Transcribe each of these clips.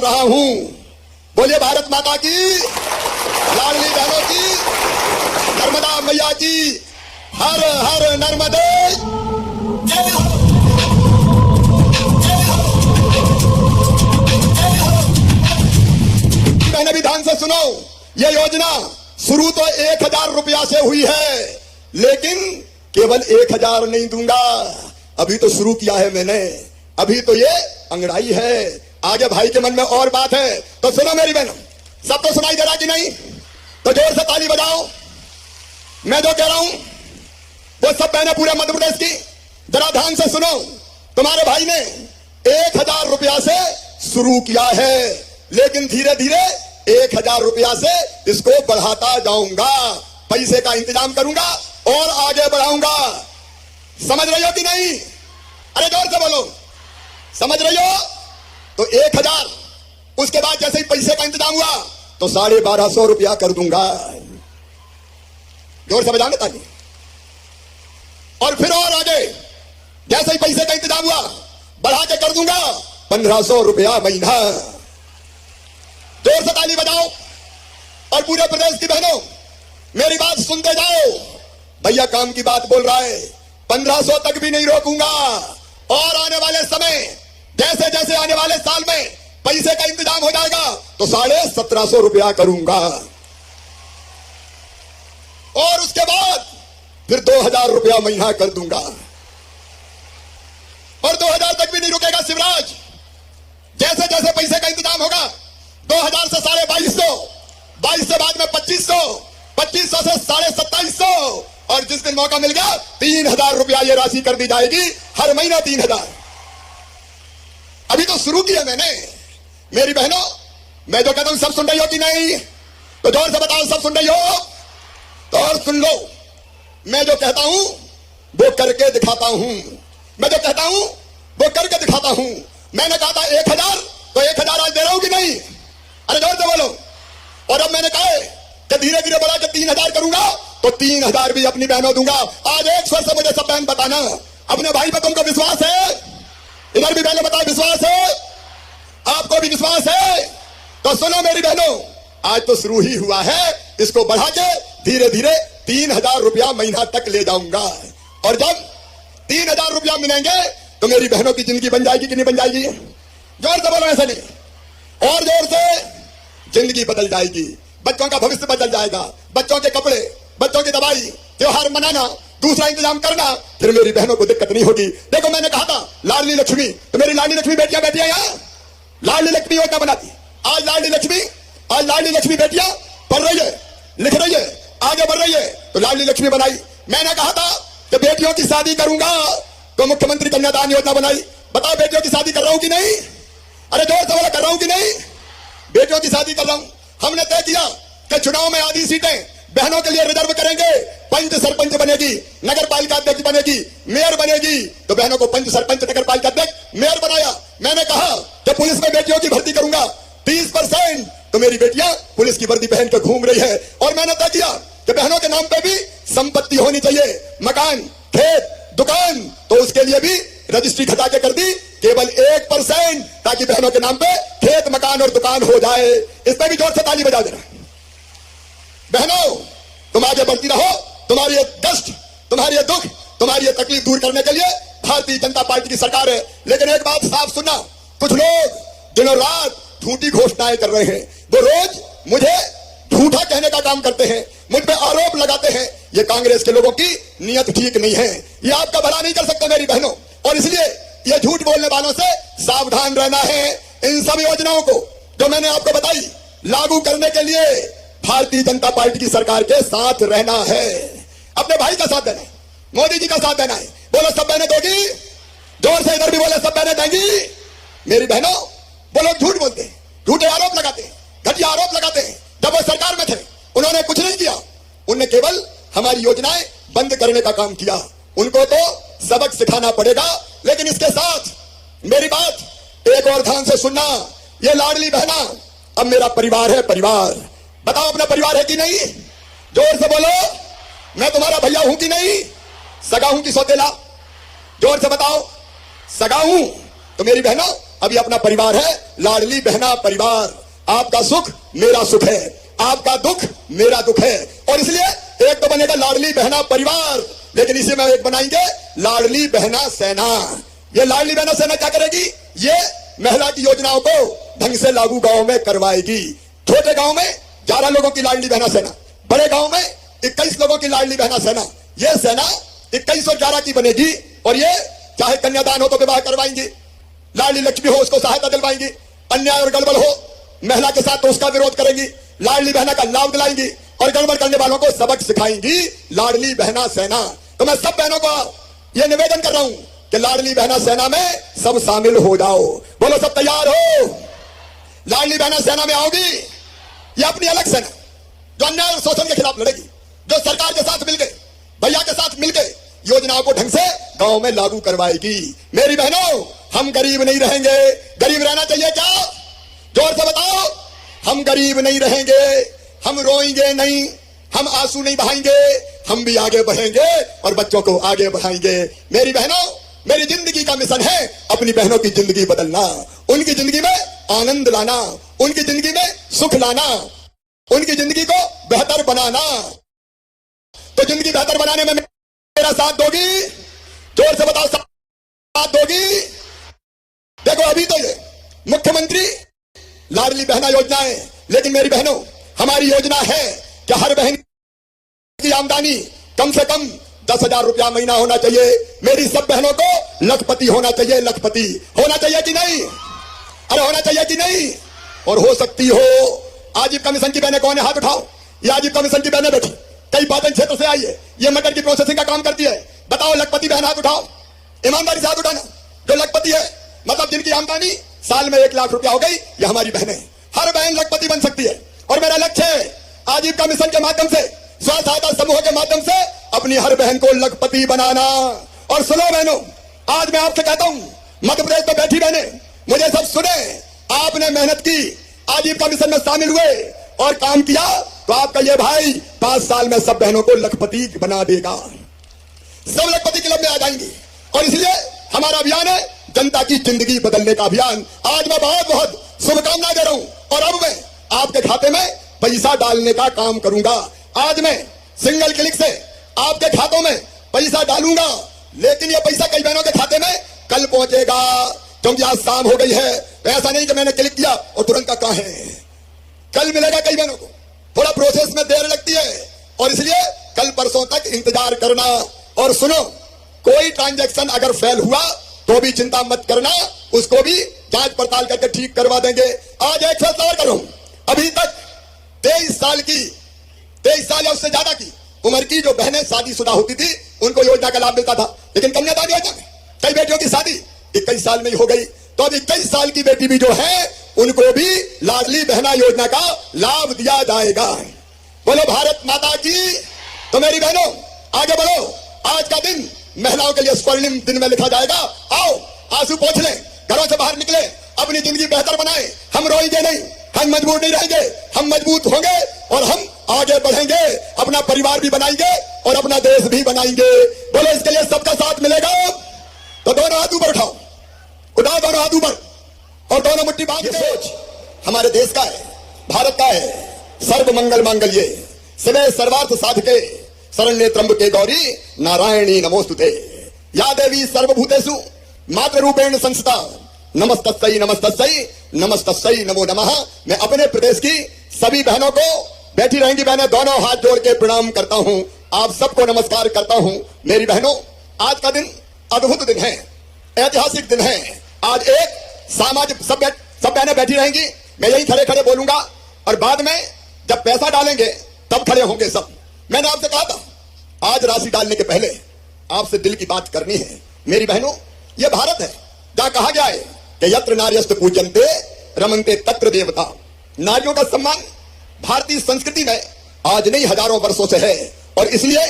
रहा हूं। बोलिए भारत माता की, लाडली बहनों की, नर्मदा मैया की, हर हर नर्मदे। मैंने भी ध्यान से सुनो, ये योजना शुरू तो 1000 रुपया से हुई है, लेकिन केवल 1000 नहीं दूंगा। अभी तो शुरू किया है मैंने, अभी तो ये अंगड़ाई है, आगे भाई के मन में और बात है। तो सुनो मेरी बहनों, सब तो सुनाई दे रहा कि नहीं? तो जोर से ताली बजाओ। मैं जो कह रहा हूं वो सब बहनें पूरे मध्य प्रदेश की जरा ध्यान से सुनो। तुम्हारे भाई ने 1000 रुपया से शुरू किया है, लेकिन धीरे धीरे 1000 रुपया से इसको बढ़ाता जाऊंगा, पैसे का इंतजाम करूंगा और आगे बढ़ाऊंगा। समझ रही हो कि नहीं? अरे जोर से बोलो, समझ रही हो? तो 1000, उसके बाद जैसे ही पैसे का इंतजाम हुआ तो 1250 रुपया कर दूंगा। जोर से बजाने ताली। और फिर और आगे जैसे ही पैसे का इंतजाम हुआ बढ़ा के कर दूंगा 1500 रुपया महीना। जोर से ताली बजाओ। और पूरे प्रदेश की बहनों मेरी बात सुनते जाओ। भैया काम की बात बोल रहा है, 1500 तक भी नहीं रोकूंगा। और आने वाले समय जैसे जैसे आने वाले साल में पैसे का इंतजाम हो जाएगा तो 1750 रुपया करूंगा। और उसके बाद फिर 2000 रुपया महीना कर दूंगा। और 2000 तक भी नहीं रुकेगा शिवराज। जैसे जैसे पैसे का इंतजाम होगा 2000 से 2250, 22 से बाद में 2500, 2500 से 2750, और जिस दिन मौका मिल गया 3000 रुपया ये राशि कर दी जाएगी, हर महीना 3000। अभी तो शुरू किया मैंने। मेरी बहनों मैं जो कहता हूं सब सुन रही हो कि नहीं? तो जोर से बताओ सब सुन रही हो? तो और सुन लो, मैं जो कहता हूं वो करके दिखाता हूं। मैं जो कहता हूं वो करके दिखाता हूं। मैंने कहा था 1000, तो 1000 आज दे रहा हूं कि नहीं? अरे जोर से बोलो। और अब मैंने कहा कि धीरे धीरे बढ़ा के 3000 करूंगा, तो 3000 भी अपनी बहनों दूंगा। आज एक स्वर से मुझे सब बहन बताना, अपने भाई पर तुमको विश्वास है? इधर भी बहनों बताओ विश्वास है? आपको भी विश्वास है? तो सुनो मेरी बहनों, आज तो शुरू ही हुआ है, इसको बढ़ा के धीरे धीरे 3000 रुपया महीना तक ले जाऊंगा। और जब 3000 रुपया मिलेंगे तो मेरी बहनों की जिंदगी बन जाएगी कि नहीं बन जाएगी? जोर से बोलो, ऐसा नहीं, और जोर से। जिंदगी बदल जाएगी, बच्चों का भविष्य बदल जाएगा, बच्चों के कपड़े, बच्चों की दवाई, त्योहार मनाना, दूसरा इंतजाम करना, फिर मेरी बहनों को दिक्कत नहीं होगी। देखो मैंने कहा था लाडली लक्ष्मी, तो मेरी लाडली लक्ष्मी बेटियां बैठी है यहां, लाडली लक्ष्मी योजना बनाती। आज लाडली लक्ष्मी बेटियां पढ़ रही है, लिख रही है, आगे बढ़ रही है, तो लाडली लक्ष्मी बनाई। मैंने कहा था कि बेटियों की शादी करूंगा, तो मुख्यमंत्री कन्यादान योजना बनाई। बताओ बेटियों की शादी कर रहा हूं कि नहीं? अरे जोर से बोला, कर रहा हूं कि नहीं? बेटियों की शादी कर रहा हूं। हमने तय किया कि चुनाव में आधी सीटें बहनों के लिए रिजर्व करेंगे। पंच सरपंच बनेगी, नगर पालिका अध्यक्ष बनेगी, मेयर बनेगी, तो बहनों को पंच सरपंच, नगर पालिका अध्यक्ष, मेयर बनाया। मैंने कहा कि पुलिस में बेटियों की भर्ती करूंगा 30%, तो मेरी बेटियां पुलिस की वर्दी पहन कर घूम रही है। और मैंने तय किया कि बहनों के नाम पे भी संपत्ति होनी चाहिए, मकान, खेत, दुकान, तो उसके लिए भी रजिस्ट्री खता के कर दी, केवल 1%, ताकि बहनों के नाम पे खेत, मकान और दुकान हो जाए। इस पर भी जोर से ताली बजा देना। बहनों तुम आगे बढ़ती रहो, तुम्हारी ये कष्ट, तुम्हारी ये दुख, तुम्हारी ये तकलीफ दूर करने के लिए भारतीय जनता पार्टी की सरकार है। लेकिन एक बात साफ सुनना, कुछ लोग दिनों रात झूठी घोषणाएं कर रहे हैं, वो रोज मुझे झूठा कहने का काम करते हैं, मुझ पे आरोप लगाते हैं। ये कांग्रेस के लोगों की नीयत ठीक नहीं है, ये आपका भला नहीं कर सकता मेरी बहनों, और इसलिए ये झूठ बोलने वालों से सावधान रहना है। इन सब योजनाओं को जो मैंने आपको बताई लागू करने के लिए भारतीय जनता पार्टी की सरकार के साथ रहना है, अपने भाई का साथ देना है, मोदी जी का साथ देना है। बोलो सब बहनें दोगी? जोर से इधर भी बोले सब बहनें देंगी? मेरी बहनों वो लोग झूठ बोलते हैं, झूठे आरोप लगाते हैं, घटिया आरोप लगाते हैं। जब वो सरकार में थे उन्होंने कुछ नहीं किया, उन्होंने केवल हमारी योजनाएं बंद करने का काम किया। उनको तो सबक सिखाना पड़ेगा। लेकिन इसके साथ मेरी बात एक और ध्यान से सुनना, ये लाडली बहना अब मेरा परिवार है। परिवार, बताओ अपना परिवार है कि नहीं? जोर से बोलो, मैं तुम्हारा भैया हूं कि नहीं? सगा हूं कि सौतेला? जोर से बताओ। सगा हूं तो मेरी बहनों अभी अपना परिवार है, लाडली बहना परिवार। आपका सुख मेरा सुख है, आपका दुख मेरा दुख है, और इसलिए एक तो बनेगा लाडली बहना परिवार, लेकिन इसी में एक बनाएंगे लाडली बहना सेना। ये लाडली बहना सेना क्या करेगी? ये महिला की योजनाओं को ढंग से लागू गांव में करवाएगी। छोटे गांव में 11 लोगों की लाडली बहना सेना, बड़े गांव में 21 लोगों की लाडली बहना सेना। ये सेना 21 और 11 की बनेगी, और ये चाहे कन्यादान हो तो विवाह करवाएंगी, लाडली लक्ष्मी हो उसको सहायता दिलवाएंगी, अन्याय और गड़बड़ हो महिला के साथ तो उसका विरोध करेंगी, लाडली बहना का लाभ दिलाएंगी, और गड़बड़ करने वालों को सबक सिखाएंगी लाडली बहना सेना। तो मैं सब बहनों को यह निवेदन कर रहा हूं कि लाडली बहना सेना में सब शामिल हो जाओ। बोलो सब तैयार हो? लाडली बहना सेना में आओगी? ये अपनी अलग सेना जो अन्याय और शोषण के खिलाफ लड़ेगी, जो सरकार के साथ मिलकर, भैया के साथ मिलकर योजनाओं को ढंग से गांव में लागू करवाएगी। मेरी बहनों, हम गरीब नहीं रहेंगे। गरीब रहना चाहिए क्या? जोर से बताओ। हम गरीब नहीं रहेंगे, हम रोएंगे नहीं, हम आंसू नहीं बहाएंगे, हम भी आगे बढ़ेंगे और बच्चों को आगे बढ़ाएंगे। मेरी बहनों, मेरी जिंदगी का मिशन है अपनी बहनों की जिंदगी बदलना, उनकी जिंदगी में आनंद लाना, उनकी जिंदगी में सुख लाना, उनकी जिंदगी को बेहतर बनाना। तो जिंदगी बेहतर बनाने में मेरा साथ दोगी? जोर से बताओ, साथ दोगी? देखो अभी तो ये मुख्यमंत्री लाडली बहना योजना है, लेकिन मेरी बहनों, हमारी योजना है कि हर बहन की आमदनी कम से कम 10,000 रुपया महीना होना चाहिए। मेरी सब बहनों को लखपति होना चाहिए। लखपति होना चाहिए कि नहीं? अरे होना चाहिए कि नहीं? और हो सकती हो। आजीविका मिशन की बहनें कौन है? हाथ उठाओ। ये आजीविका मिशन की बहनें बैठी, कई पाटन क्षेत्र से आई है, ये मटर की प्रोसेसिंग का काम करती है। बताओ लखपति बहन हाथ उठाओ, ईमानदारी से हाथ उठाना। जो लखपति है मतलब जिनकी आमदनी साल में 1 लाख रुपया हो गई, ये हमारी बहनें। हर बहन लखपति बन सकती है, और मेरा लक्ष्य है आजीविका मिशन के माध्यम से, स्व सहायता समूह के माध्यम से अपनी हर बहन को लखपति बनाना। और सुनो बहनों, आज मैं आपसे कहता हूं, मध्य प्रदेश में बैठी बहनें, मुझे सब सुने। आपने मेहनत की, आजीविका मिशन में शामिल हुए और काम किया, तो आपका ये भाई 5 साल में सब बहनों को लखपति बना देगा। सब लखपति क्लब में आ जाएंगी। और इसलिए हमारा अभियान है जनता की जिंदगी बदलने का अभियान। आज मैं बहुत बहुत शुभकामनाएं दे रहा हूं, और अब मैं आपके खाते में पैसा डालने का काम करूंगा। आज मैं सिंगल क्लिक से आपके खातों में पैसा डालूंगा, लेकिन ये पैसा कई बहनों के खाते में कल पहुंचेगा, क्योंकि आज शाम हो गई है। तो ऐसा नहीं कि मैंने क्लिक किया और तुरंत का कहां है, कल मिलेगा कई बहनों को। थोड़ा प्रोसेस में देर लगती है, और इसलिए कल परसों तक इंतजार करना। और सुनो, कोई ट्रांजैक्शन अगर फेल हुआ तो भी चिंता मत करना, उसको भी जांच पड़ताल करके ठीक करवा देंगे। आज एक फैसला और करूं, अभी तक 23 साल या उससे ज्यादा की उम्र की जो बहनें शादीशुदा होती थी, उनको योजना का लाभ मिलता था, लेकिन कन्यादान योजना में कई बेटियों की शादी 21 साल में ही हो गई। तो अब 21 साल की बेटी भी जो है, उनको भी लाडली बहना योजना का लाभ दिया जाएगा। बोलो भारत माता की। तो मेरी बहनों, आगे बढ़ो। आज का दिन महिलाओं के लिए स्वर्णिम दिन में लिखा जाएगा। आओ आंसू पोंछ लें, घरों से बाहर निकले, अपनी जिंदगी बेहतर बनाएं। हम रोएंगे नहीं, हम मजबूर नहीं रहेंगे, हम मजबूत होंगे और हम आगे बढ़ेंगे, अपना परिवार भी बनाएंगे और अपना देश भी बनाएंगे। बोलो इसके लिए सबका साथ मिलेगा। तो दोनों हाथ ऊपर उठाओ, उठाओ दोनों हाथ ऊपर, और दोनों मुट्ठी बांध के। सोच हमारे देश का है, भारत का है। सर्व मंगल मांगल्ये शिवे सर्वार्थ साधके शरण्ये त्र्यंबके गौरी नारायणी नमोस्तुते। या देवी सर्वभूतेषु मातृ रूपेण संस्थिता नमस्तस्यै नमस्तस्यै नमस्तस्यै नमो नमः। मैं अपने प्रदेश की सभी बहनों को, बैठी रहेंगी बहनें, दोनों हाथ जोड़ के प्रणाम करता हूं। आप सबको नमस्कार करता हूं। मेरी बहनों, आज का दिन अद्भुत दिन है, ऐतिहासिक दिन है। आज एक सामाजिक सब बहनें बैठी रहेंगी, मैं यही खड़े खड़े बोलूंगा, और बाद में जब पैसा डालेंगे तब खड़े होंगे सब। मैंने आपसे कहा था, आज राशि डालने के पहले आपसे दिल की बात करनी है। मेरी बहनों, यह भारत है जहां कहा गया है कि यत्र नार्यस्तु पूज्यन्ते रमन्ते तत्र देवता। नारियों का सम्मान भारतीय संस्कृति में आज नहीं हजारों वर्षों से है। और इसलिए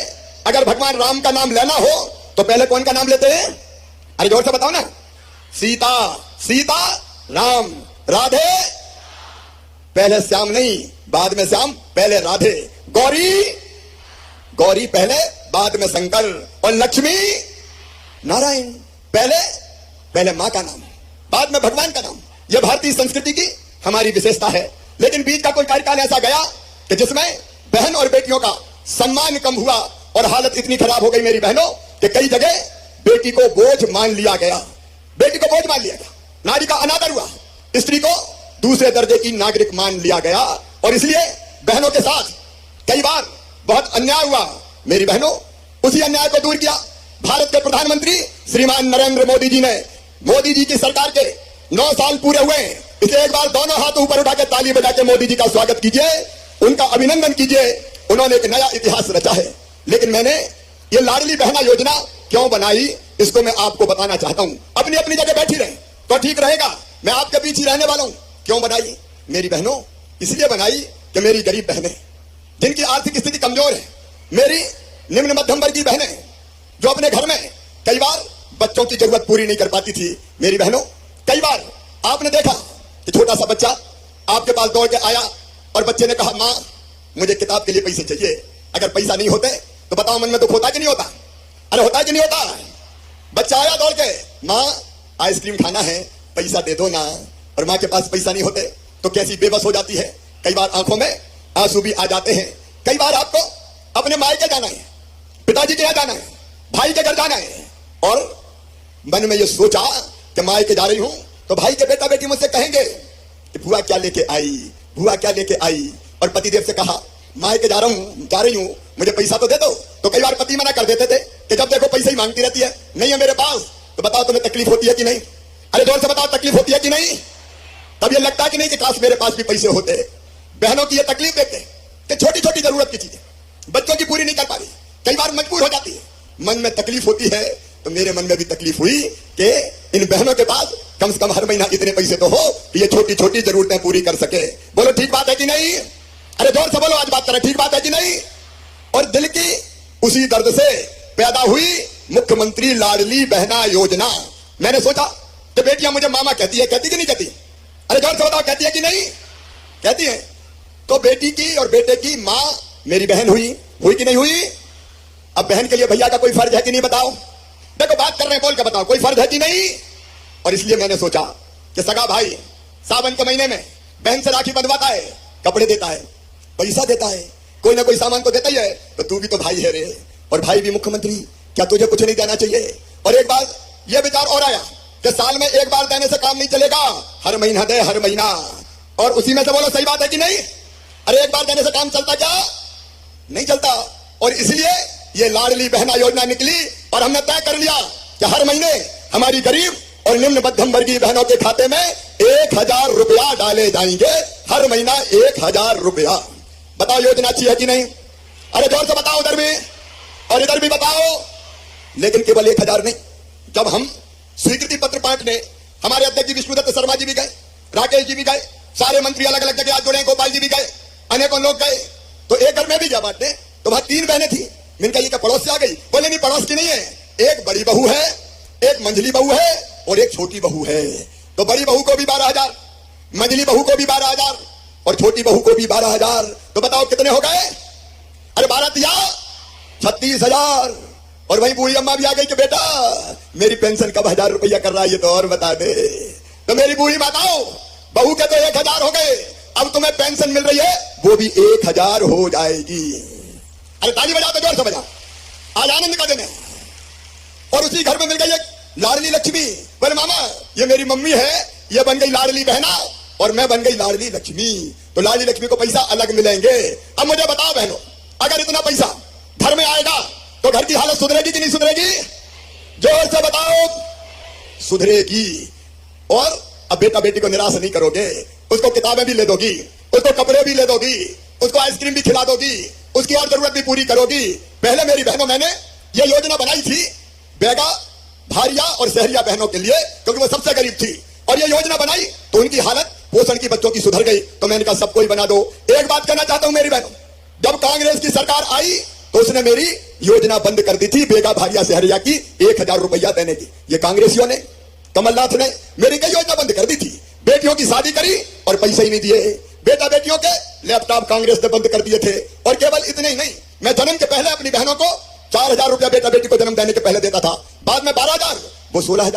अगर भगवान राम का नाम लेना हो तो पहले कौन का नाम लेते हैं? अरे जोर से बताओ ना। सीता, सीता, राम, राधे, पहले श्याम नहीं, बाद में श्याम, पहले राधे। गौरी, गौरी पहले, बाद में शंकर। और लक्ष्मी नारायण, पहले मां का नाम, बाद में भगवान का नाम। यह भारतीय संस्कृति की हमारी विशेषता है। लेकिन बीच का कोई कार्यकाल ऐसा गया कि जिसमें बहन और बेटियों का सम्मान कम हुआ और हालत इतनी खराब हो गई मेरी बहनों कि कई जगह बेटी को बोझ मान लिया गया। बेटी को बोझ मान लिया गया, नारी का अनादर हुआ, स्त्री को दूसरे दर्जे की नागरिक मान लिया गया। और इसलिए बहनों के साथ कई बार बहुत अन्याय हुआ। मेरी बहनों, उसी अन्याय को दूर किया भारत के प्रधानमंत्री श्रीमान नरेंद्र मोदी जी ने। मोदी जी की सरकार के 9 साल पूरे हुए, इसे एक बार दोनों हाथ ऊपर उठा के ताली बजा के मोदी जी का स्वागत कीजिए, उनका अभिनंदन कीजिए। उन्होंने एक नया इतिहास रचा है। लेकिन मैंने ये लाडली बहना योजना क्यों बनाई, इसको मैं आपको बताना चाहता हूं। अपनी अपनी जगह बैठी रहे तो ठीक रहेगा, मैं आपके पीछे रहने वाला हूं। क्यों बनाई मेरी बहनों? इसलिए बनाई कि मेरी गरीब बहनें जिनकी आर्थिक स्थिति कमजोर है, मेरी निम्न मध्यम वर्ग की बहनें जो अपने घर में कई बार बच्चों की जरूरत पूरी नहीं कर पाती थी। मेरी बहनों, कई बार आपने देखा कि छोटा सा बच्चा आपके पास दौड़ के आया और बच्चे ने कहा, मां मुझे किताब के लिए पैसे चाहिए। अगर पैसा नहीं होते तो बताओ मन में दुख होता कि नहीं होता? अरे होता कि नहीं होता? बच्चा आया दौड़ के, मां आइसक्रीम खाना है, पैसा दे दो ना। और मां के पास पैसा नहीं होते तो कैसी बेबस हो जाती है। कई बार आंखों में आंसू भी आ जाते हैं। कई बार आपको अपने मायके जाना है, पिताजी के यहां जाना है, भाई के घर जाना है, और मन में ये सोचा कि मायके जा रही हूं तो भाई के बेटा बेटी मुझसे कहेंगे कि बुआ क्या लेके आई, बुआ क्या लेके आई। और पतिदेव से कहा, मायके जा रही हूं, मुझे पैसा तो दे दो। तो कई बार पति मना कर देते थे कि जब देखो पैसे ही मांगती रहती है, नहीं है मेरे पास। तो बताओ तुम्हें तकलीफ होती है कि नहीं? अरे जोर से बताओ, तकलीफ होती है कि नहीं? तब ये लगता कि नहीं कि काश मेरे पास भी पैसे होते। बहनों की ये तकलीफ देखते कि छोटी छोटी जरूरत की चीजें बच्चों की पूरी नहीं कर पा रही, कई बार मजबूर हो जाती है, मन में तकलीफ होती है। तो मेरे मन में भी तकलीफ हुई कि इन बहनों के पास कम से कम हर महीना इतने पैसे तो हो कि ये छोटी छोटी जरूरतें पूरी कर सके। बोलो ठीक बात है कि नहीं? अरे जोर से बोलो, आज बात करें, ठीक बात है कि नहीं? और दिल की उसी दर्द से पैदा हुई मुख्यमंत्री लाडली बहना योजना। मैंने सोचा कि बेटियां मुझे मामा कहती है, कहती कि नहीं कहती? अरे जोर से बताओ, कहती है कि नहीं? कहती है। तो बेटी की और बेटे की मां मेरी बहन हुई कि नहीं हुई? अब बहन के लिए भैया का कोई फर्ज है कि नहीं? बताओ, देखो बात कर रहे हैं, बोल के बताओ, कोई फर्ज है कि नहीं? और इसलिए मैंने सोचा कि सगा भाई सावन के महीने में बहन से राखी बंधवाता है, कपड़े देता है, पैसा देता है, कोई ना कोई सामान तो देता ही है। तो तू भी तो भाई है रे, और भाई भी मुख्यमंत्री, क्या तुझे कुछ नहीं देना चाहिए? और एक बार यह विचार और आया कि साल में एक बार देने से काम नहीं चलेगा, हर महीना दे, हर महीना। और उसी में से बोलो, सही बात है कि नहीं? अरे एक बार देने से काम चलता क्या? नहीं चलता। और इसलिए ये लाडली बहना योजना निकली और हमने तय कर लिया कि हर महीने हमारी गरीब और निम्न मध्यम वर्गीय बहनों के खाते में 1000 रुपया डाले जाएंगे, हर महीना 1000 रुपया। बताओ योजना अच्छी है कि नहीं? अरे जोर से बताओ, उधर भी और इधर भी बताओ। लेकिन केवल 1000 नहीं, जब हम स्वीकृति पत्र बांटने हमारे अध्यक्ष जी विष्णुदत्त शर्मा जी भी गए, राकेश जी भी गए, सारे मंत्री अलग अलग जगह जुड़े, गोपाल जी भी गए, अनेकों लोग गए। तो एक घर में भी गया बांटने, तो वहां 3 बहनें थी। मैंने कहा ये क्या पड़ोस से आ गई? बोले नहीं, पड़ोस की नहीं है, एक बड़ी बहू है, एक मंझली बहू है और एक छोटी बहू है। तो बड़ी बहू को भी 12,000, मंझली बहू को भी 12,000 और छोटी बहू को भी 12,000। तो बताओ कितने हो गए? अरे 12 तिया 36,000। और वही बूढ़ी अम्मा भी आ गई कि बेटा मेरी पेंशन कब 1000 रुपया कर रहा है, ये तो और बता दे। तो मेरी बूढ़ी माताओं, बहू के तो 1000 हो गए, अब तुम्हें पेंशन मिल रही है वो भी 1000 हो जाएगी। अरे ताली बजा, तो जोर से बजा, आज आनंद का दिन है। और उसी घर में मिल गई एक लाडली लक्ष्मी। बोले मामा ये मेरी मम्मी है, ये बन गई लाडली बहना और मैं बन गई लाडली लक्ष्मी। तो लाडली लक्ष्मी को पैसा अलग मिलेंगे। अब मुझे बताओ बहनों, अगर इतना पैसा घर में आएगा तो घर की हालत सुधरेगी कि नहीं सुधरेगी? जोर से बताओ, सुधरेगी। और अब बेटा बेटी को निराश नहीं करोगे, उसको किताबें भी ले दोगी, उसको कपड़े भी ले दोगी, उसको आइसक्रीम भी खिला दोगी, उसकी और जरूरत भी पूरी करोगी। पहले मेरी बहनों मैंने ये योजना बनाई थी बेगा, भारिया और शहरिया बहनों के लिए, क्योंकि वो सबसे गरीब थी। और ये योजना बनाई तो उनकी हालत पोषण की बच्चों की सुधर गई। तो मैंने कहा सबको ही बना दो। एक बात कहना चाहता हूं मेरी बहनों, जब कांग्रेस की सरकार आई तो उसने मेरी योजना बंद कर दी थी बेगा, भारिया, शहरिया की 1000 रुपया देने की। ये कांग्रेसियों ने, कमलनाथ ने मेरी कई योजना बंद कर दी थी। बेटियों की शादी करी और पैसे ही नहीं दिए। बेटा बेटियों के लैपटॉप कांग्रेस ने बंद कर दिए थे। और केवल इतने ही नहीं, मैं जन्म के पहले अपनी बहनों को 4000 रुपया बेटा बेटी को जन्म देने के पहले देता था, बाद में 12,000, वो 16,000।